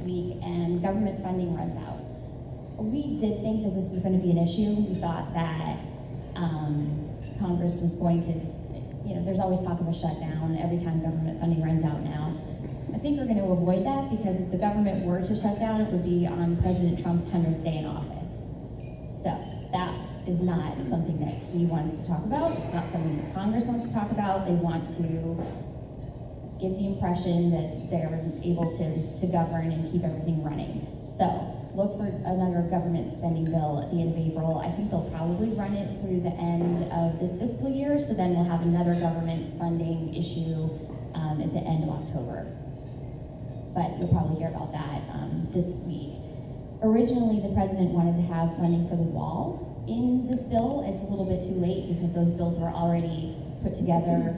week and government funding runs out. We did think that this was going to be an issue. We thought that Congress was going to, there's always talk of a shutdown every time government funding runs out now. I think we're going to avoid that because if the government were to shut down, it would be on President Trump's 100th day in office. So that is not something that he wants to talk about. It's not something that Congress wants to talk about. They want to give the impression that they're able to govern and keep everything running. So look for another government spending bill at the end of April. I think they'll probably run it through the end of this fiscal year, so then we'll have another government funding issue at the end of October. But you'll probably hear about that this week. Originally, the president wanted to have funding for the wall in this bill. It's a little bit too late because those bills were already put together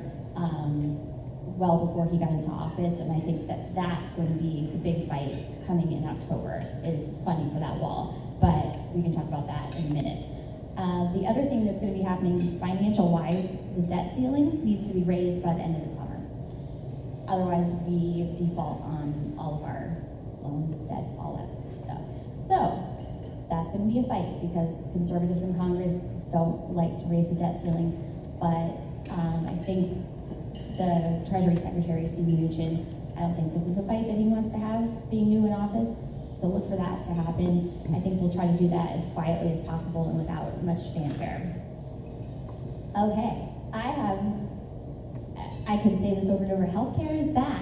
well before he got into office, and I think that that's going to be the big fight coming in October, is funding for that wall. But we can talk about that in a minute. The other thing that's going to be happening financial-wise, the debt ceiling needs to be raised by the end of the summer. Otherwise, we default on all of our loans, debt, all that stuff. So that's going to be a fight because conservatives in Congress don't like to raise the debt ceiling, but I think the Treasury Secretary, Steve Mnuchin, I don't think this is a fight that he wants to have being new in office, so look for that to happen. I think we'll try to do that as quietly as possible and without much fanfare. Okay, I could say this over and over, healthcare is back.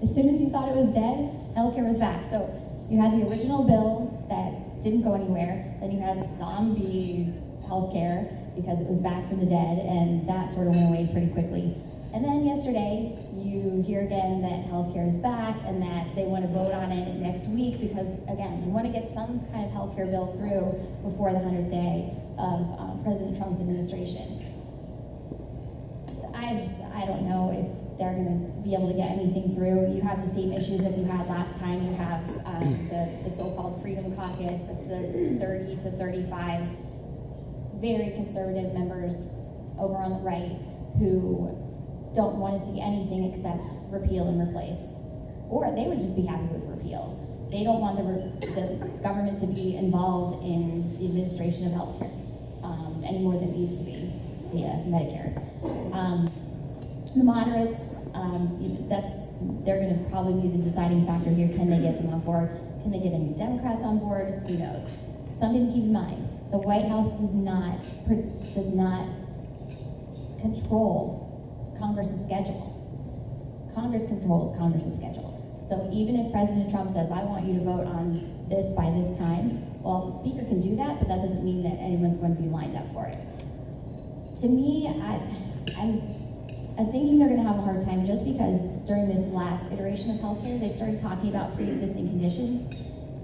As soon as you thought it was dead, healthcare was back. So you had the original bill that didn't go anywhere, then you had zombie healthcare because it was back from the dead, and that sort of went away pretty quickly. And then yesterday, you hear again that healthcare is back and that they want to vote on it next week because, again, you want to get some kind of healthcare bill through before the 100th day of President Trump's administration. I don't know if they're going to be able to get anything through. You have the same issues that you had last time. You have the so-called Freedom Caucus, that's the 30 to 35 very conservative members over on the right who don't want to see anything except repeal and replace. Or they would just be happy with repeal. They don't want the government to be involved in the administration of healthcare any more than it needs to be via Medicare. The moderates, they're going to probably be the deciding factor here. Can they get them on board? Can they get any Democrats on board? Who knows? Something to keep in mind: the White House does not control Congress's schedule. Congress controls Congress's schedule. So even if President Trump says, I want you to vote on this by this time, well, the speaker can do that, but that doesn't mean that anyone's going to be lined up for it. To me, I'm thinking they're going to have a hard time just because during this last iteration of healthcare, they started talking about pre-existing conditions,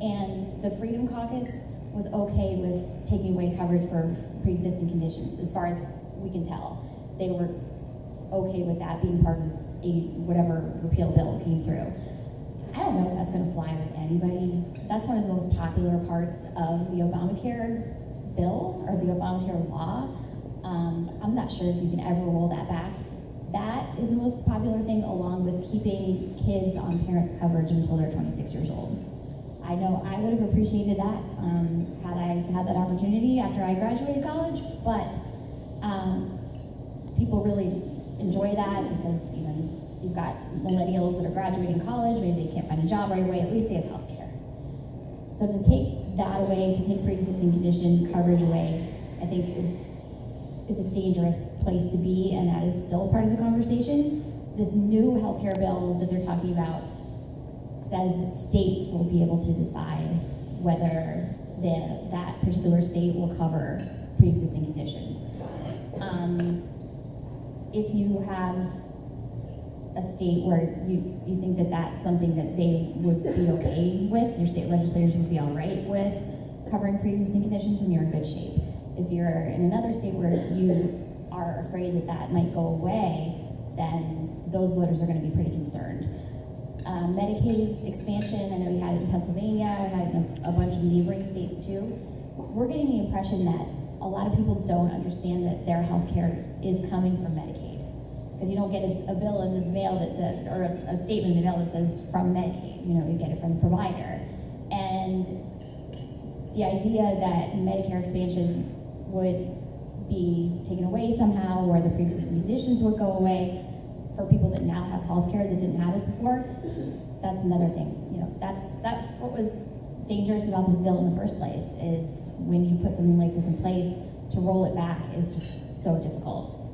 and the Freedom Caucus was okay with taking away coverage for pre-existing conditions, as far as we can tell. They were okay with that being part of whatever repeal bill came through. I don't know if that's going to fly with anybody. That's one of the most popular parts of the Obamacare bill, or the Obamacare law. I'm not sure if you can ever roll that back. That is the most popular thing, along with keeping kids on parents' coverage until they're 26 years old. I know I would have appreciated that had I had that opportunity after I graduated college, but people really enjoy that because you've got millennials that are graduating college, maybe they can't find a job right away, at least they have health care. So to take that away, to take pre-existing condition coverage away, I think is a dangerous place to be, and that is still part of the conversation. This new healthcare bill that they're talking about says that states will be able to decide whether that particular state will cover pre-existing conditions. If you have a state where you think that that's something that they would be okay with, your state legislators would be all right with covering pre-existing conditions, and you're in good shape. If you're in another state where you are afraid that that might go away, then those voters are going to be pretty concerned. Medicaid expansion, I know you had it in Pennsylvania, I had it in a bunch of neighboring states too. We're getting the impression that a lot of people don't understand that their health care is coming from Medicaid. Because you don't get a bill in the mail that says, or a statement in the mail that says from Medicaid. you get it from the provider. And the idea that Medicare expansion would be taken away somehow, or the pre-existing conditions would go away for people that now have health care that didn't have it before, that's another thing. That's what was dangerous about this bill in the first place, is when you put something like this in place, to roll it back is just so difficult.